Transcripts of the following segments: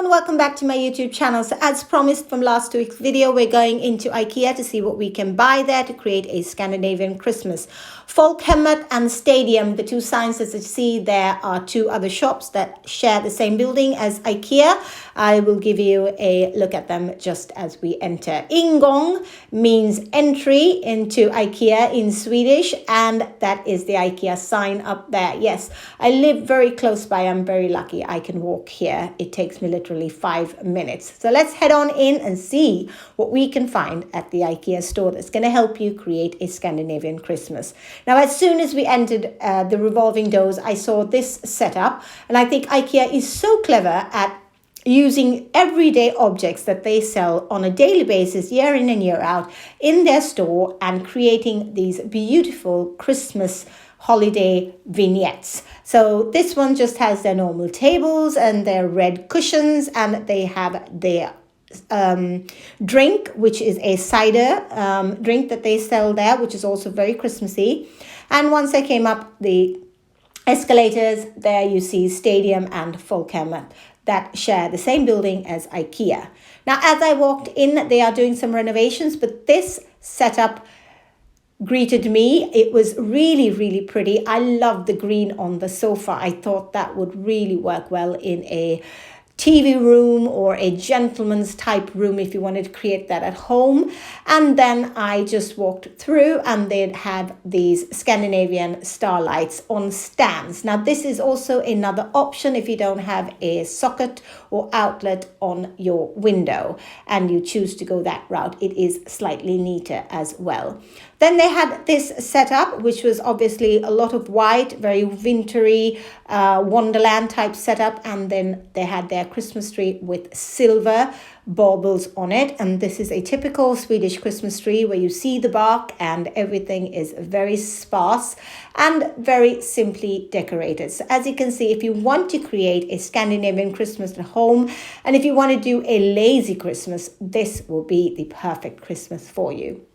and welcome back to my YouTube channel. So as promised from last week's video, we're going into Ikea to see what we can buy there to create a Scandinavian Christmas. Folkhemmet and Stadium, the two signs that you see there, are two other shops that share the same building as Ikea. I will give you a look at them just as we enter. Ingång means entry into Ikea in Swedish, and that is the Ikea sign up there. Yes, I live very close by. I'm very lucky I can walk here. It takes me literally 5 minutes. So let's head on in and see what we can find at the Ikea store that's going to help you create a Scandinavian Christmas. Now, as soon as we entered the revolving doors, I saw this setup, and I think Ikea is so clever at using everyday objects that they sell on a daily basis, year in and year out, in their store, and creating these beautiful Christmas holiday vignettes. So this one just has their normal tables and their red cushions, and they have their drink, which is a cider drink that they sell there, which is also very Christmassy. And once I came up the escalators, there you see Stadium and Folkhemmet that share the same building as Ikea. Now, as I walked in, they are doing some renovations, but this setup greeted me. It was really, really pretty. I love the green on the sofa. I thought that would really work well in a TV room or a gentleman's type room if you wanted to create that at home. And then I just walked through, and they'd have these Scandinavian starlights on stands. Now, this is also another option if you don't have a socket or outlet on your window and you choose to go that route. It is slightly neater as well. Then they had this setup, which was obviously a lot of white, very wintry, Wonderland type setup. And then they had their Christmas tree with silver baubles on it. And this is a typical Swedish Christmas tree where you see the bark and everything is very sparse and very simply decorated. So as you can see, if you want to create a Scandinavian Christmas at home, and if you want to do a lazy Christmas, this will be the perfect Christmas for you.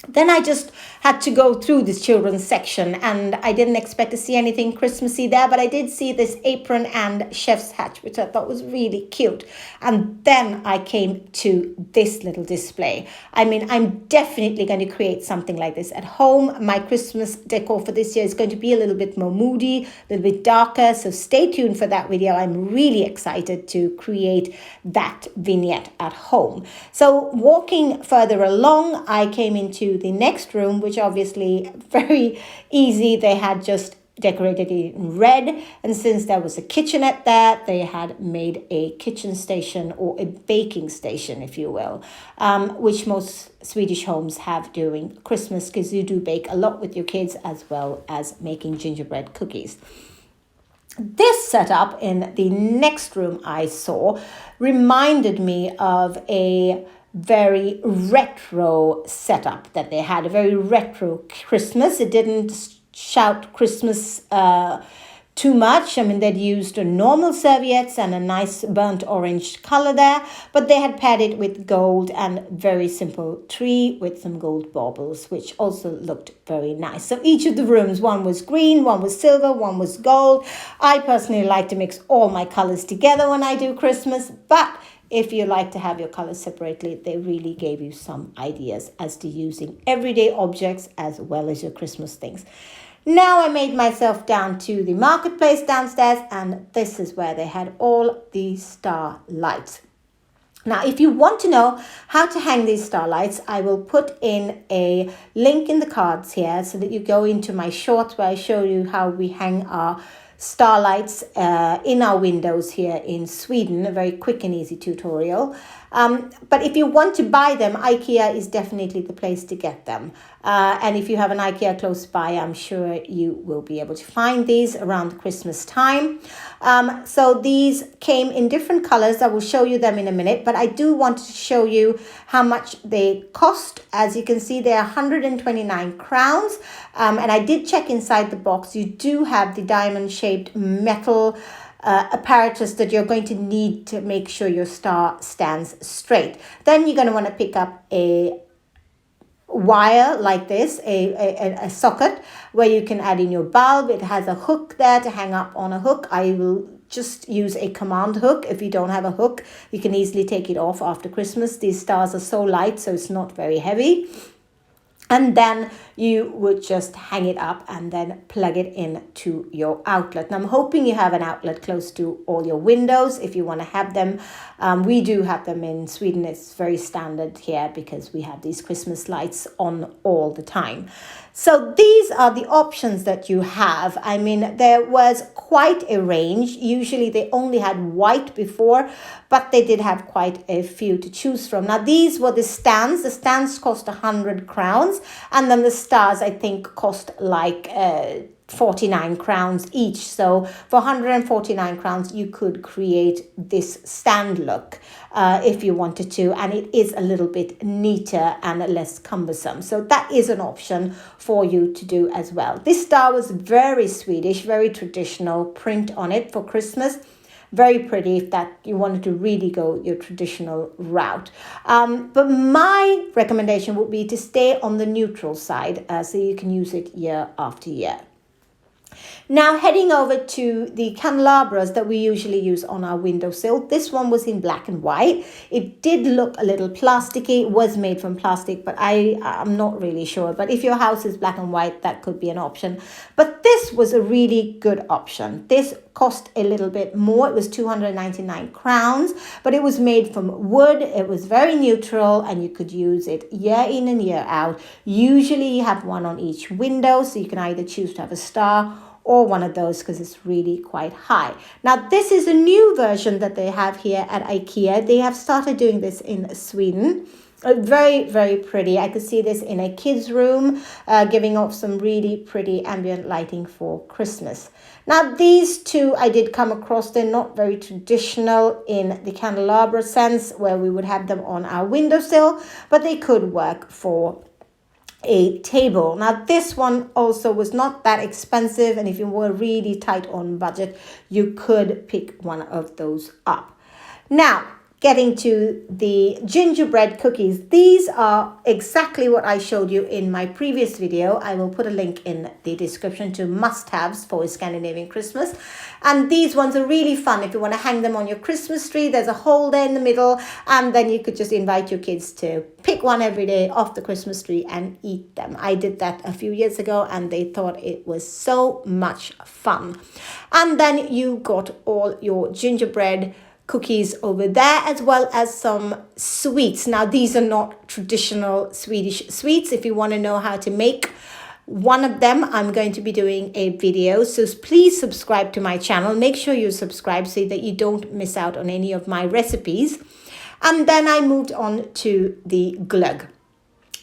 Then I just had to go through this children's section, and I didn't expect to see anything Christmassy there, but I did see this apron and chef's hat, which I thought was really cute. And then I came to this little display. I mean, I'm definitely going to create something like this at home. My Christmas decor for this year is going to be a little bit more moody, a little bit darker, so stay tuned for that video. I'm really excited to create that vignette at home. So walking further along, I came into the next room, which obviously very easy. They had just decorated it in red, and since there was a kitchenette there, they had made a kitchen station, or a baking station, if you will, which most Swedish homes have during Christmas, because you do bake a lot with your kids, as well as making gingerbread cookies. This setup in the next room I saw reminded me of a very retro setup that they had, a very retro Christmas. It didn't shout Christmas too much. I mean, they'd used normal serviettes and a nice burnt orange color there, but they had paired it with gold and very simple tree with some gold baubles, which also looked very nice. So each of the rooms, one was green, one was silver, one was gold. I personally like to mix all my colors together when I do Christmas, but if you like to have your colors separately, they really gave you some ideas as to using everyday objects as well as your Christmas things. Now I made myself down to the marketplace downstairs, and this is where they had all these star lights. Now, if you want to know how to hang these starlights, I will put in a link in the cards here so that you go into my shorts where I show you how we hang our starlights in our windows here in Sweden. A very quick and easy tutorial. But if you want to buy them, Ikea is definitely the place to get them. And if you have an Ikea close by, I'm sure you will be able to find these around Christmas time. So these came in different colors. I will show you them in a minute, but I do want to show you how much they cost. As you can see, they are 129 crowns. And I did check inside the box. You do have the diamond-shaped metal apparatus that you're going to need to make sure your star stands straight. Then you're going to want to pick up a wire like this, a socket where you can add in your bulb. It has a hook there to hang up on a hook. I will just use a command hook. If you don't have a hook, you can easily take it off after Christmas. These stars are so light, so it's not very heavy. And then you would just hang it up and then plug it in to your outlet. And I'm hoping you have an outlet close to all your windows if you want to have them. We do have them in Sweden. It's very standard here because we have these Christmas lights on all the time. So these are the options that you have. I mean, there was quite a range. Usually they only had white before, but they did have quite a few to choose from. Now, these were the stands. The stands cost 100 crowns, and then the stars, I think, cost like 49 crowns each. So for 149 crowns, you could create this stand look if you wanted to, and it is a little bit neater and less cumbersome. So that is an option for you to do as well. This star was very Swedish, very traditional print on it for Christmas. Very pretty if that you wanted to really go your traditional route. But my recommendation would be to stay on the neutral side so you can use it year after year. Now heading over to the candelabras that we usually use on our windowsill. This one was in black and white. It did look a little plasticky. It was made from plastic, but I'm not really sure. But if your house is black and white, that could be an option. But this was a really good option. This cost a little bit more. It was 299 crowns, but it was made from wood. It was very neutral and you could use it year in and year out. Usually you have one on each window, so you can either choose to have a star or one of those because it's really quite high. Now, this is a new version that they have here at Ikea. They have started doing this in Sweden. Very, very pretty. I could see this in a kid's room, giving off some really pretty ambient lighting for Christmas. Now, these two I did come across. They're not very traditional in the candelabra sense where we would have them on our windowsill, but they could work for a table. Now, this one also was not that expensive, and if you were really tight on budget, you could pick one of those up. Now, getting to the gingerbread cookies. These are exactly what I showed you in my previous video. I will put a link in the description to must-haves for a Scandinavian Christmas. And these ones are really fun if you want to hang them on your Christmas tree. There's a hole there in the middle, and then you could just invite your kids to pick one every day off the Christmas tree and eat them. I did that a few years ago, and they thought it was so much fun. And then you got all your gingerbread cookies over there, as well as some sweets. Now, these are not traditional Swedish sweets. If you want to know how to make one of them, I'm going to be doing a video. So please subscribe to my channel. Make sure you subscribe so that you don't miss out on any of my recipes. And then I moved on to the glögg.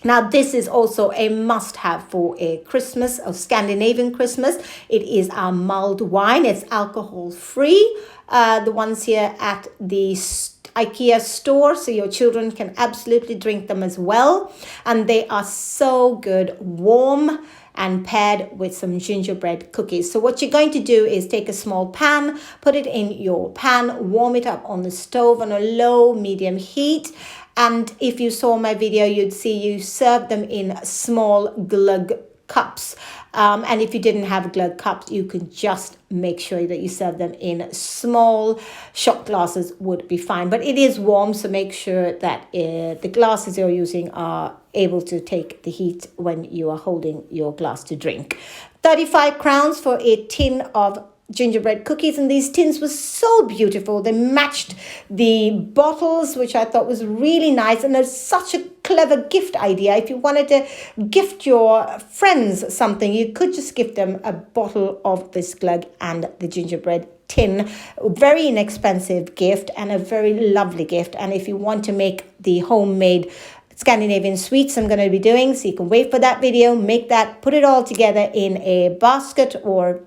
Now, this is also a must-have for a Christmas, a Scandinavian Christmas. It is our mulled wine. It's alcohol-free. The ones here at the Ikea store, so your children can absolutely drink them as well. And they are so good, warm and paired with some gingerbread cookies. So what you're going to do is take a small pan, put it in your pan, warm it up on the stove on a low, medium heat. And if you saw my video, you'd see you serve them in small glögg cups. And if you didn't have glögg cups, you can just make sure that you serve them in small shot glasses would be fine. But it is warm, so make sure that the glasses you're using are able to take the heat when you are holding your glass to drink. 35 crowns for a tin of gingerbread cookies, and these tins were so beautiful. They matched the bottles, which I thought was really nice, and it's such a clever gift idea. If you wanted to gift your friends something, you could just give them a bottle of this glögg and the gingerbread tin. Very inexpensive gift and a very lovely gift. And if you want to make the homemade Scandinavian sweets I'm going to be doing, so you can wait for that video, make that, put it all together in a basket or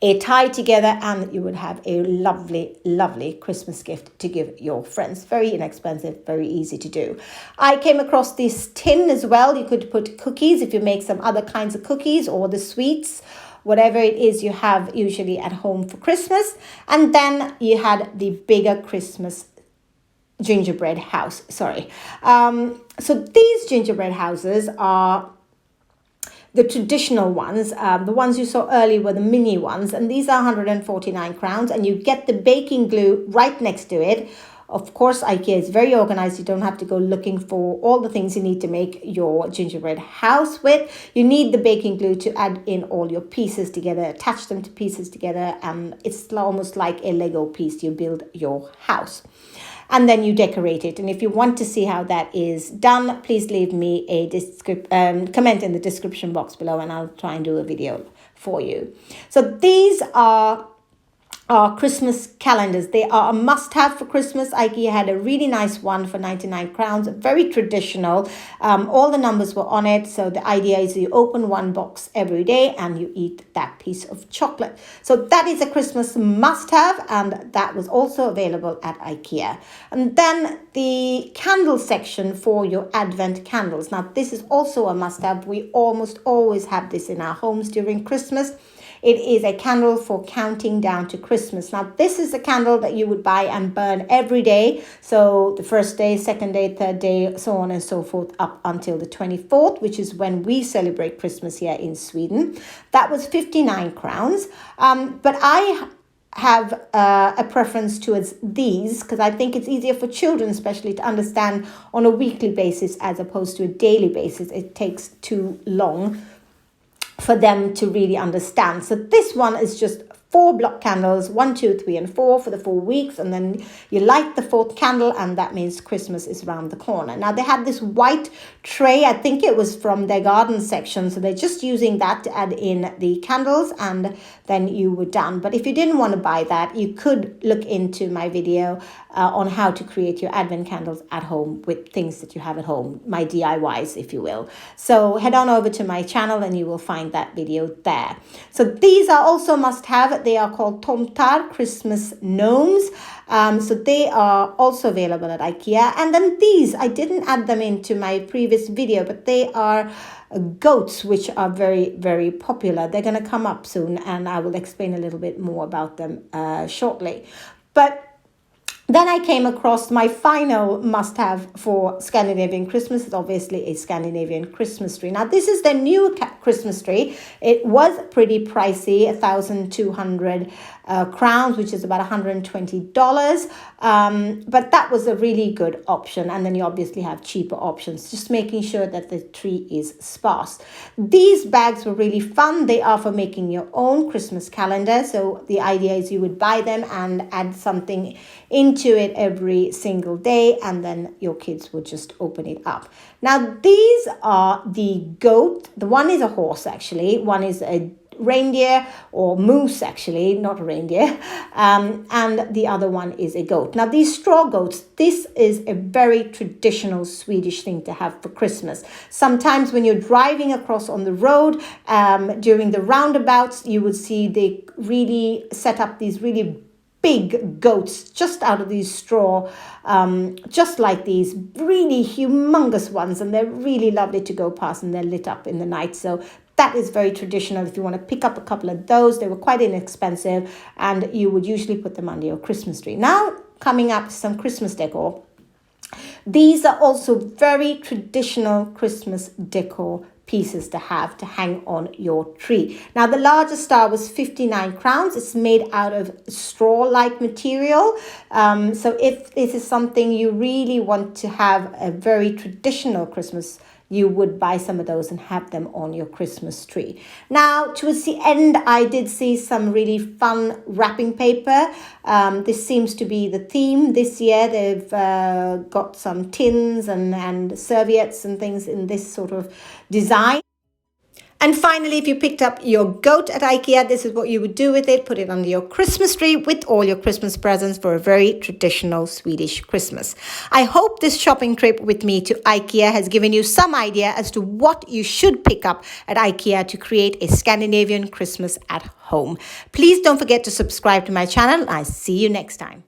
a tie together, and you would have a lovely, lovely Christmas gift to give your friends. Very inexpensive, very easy to do. I came across this tin as well. You could put cookies if you make some other kinds of cookies or the sweets, whatever it is you have usually at home for Christmas. And then you had the bigger Christmas gingerbread house. So these gingerbread houses are the traditional ones. The ones you saw earlier were the mini ones, and these are 149 crowns, and you get the baking glue right next to it. Of course, IKEA is very organized. You don't have to go looking for all the things you need to make your gingerbread house with. You need the baking glue to add in all your pieces together, attach them to pieces together, and it's almost like a Lego piece. You build your house. And then you decorate it. And if you want to see how that is done, please leave me a comment in the description box below, and I'll try and do a video for you. So these are Christmas calendars. They are a must-have for Christmas. IKEA had a really nice one for 99 crowns, very traditional. All the numbers were on it. So the idea is you open one box every day and you eat that piece of chocolate. So that is a Christmas must-have, and that was also available at IKEA. And then the candle section for your Advent candles. Now this is also a must-have. We almost always have this in our homes during Christmas. It is a candle for counting down to Christmas. Now, this is a candle that you would buy and burn every day. So the first day, second day, third day, so on and so forth, up until the 24th, which is when we celebrate Christmas here in Sweden. That was 59 crowns. But I have a preference towards these because I think it's easier for children especially to understand on a weekly basis as opposed to a daily basis. It takes too long for them to really understand. So this one is just 4 block candles, 1, 2, 3, and 4 for the 4 weeks, and then you light the 4th candle, and that means Christmas is around the corner. Now they had this white tray, I think it was from their garden section, so they're just using that to add in the candles, and then you were done. But if you didn't want to buy that, you could look into my video on how to create your Advent candles at home with things that you have at home, my DIYs, if you will. So head on over to my channel and you will find that video there. So these are also must have. They are called tomtar, Christmas gnomes. So they are also available at IKEA. And then these, I didn't add them into my previous video, but they are goats, which are very, very popular. They're going to come up soon, and I will explain a little bit more about them shortly. But then I came across my final must-have for Scandinavian Christmas. It's obviously a Scandinavian Christmas tree. Now, this is the new Christmas tree. It was pretty pricey, 1,200 crowns, which is about $120. But that was a really good option. And then you obviously have cheaper options, just making sure that the tree is sparse. These bags were really fun. They are for making your own Christmas calendar. So the idea is you would buy them and add something into it every single day, and then your kids would just open it up. Now, these are the goat. The one is a horse, actually. One is a reindeer or moose, actually, not a reindeer, and the other one is a goat. Now, these straw goats, this is a very traditional Swedish thing to have for Christmas. Sometimes when you're driving across on the road during the roundabouts, you would see they really set up these really big goats just out of these straw, just like these really humongous ones, and they're really lovely to go past, and they're lit up in the night. So that is very traditional. If you want to pick up a couple of those, they were quite inexpensive, and you would usually put them under your Christmas tree. Now, coming up, some Christmas decor. These are also very traditional Christmas decor pieces to have to hang on your tree. Now, the largest star was 59 crowns. It's made out of straw-like material. So if this is something you really want to have a very traditional Christmas, you would buy some of those and have them on your Christmas tree. Now, towards the end, I did see some really fun wrapping paper. This seems to be the theme this year. They've got some tins and serviettes and things in this sort of design. And finally, if you picked up your goat at IKEA, this is what you would do with it. Put it under your Christmas tree with all your Christmas presents for a very traditional Swedish Christmas. I hope this shopping trip with me to IKEA has given you some idea as to what you should pick up at IKEA to create a Scandinavian Christmas at home. Please don't forget to subscribe to my channel. I'll see you next time.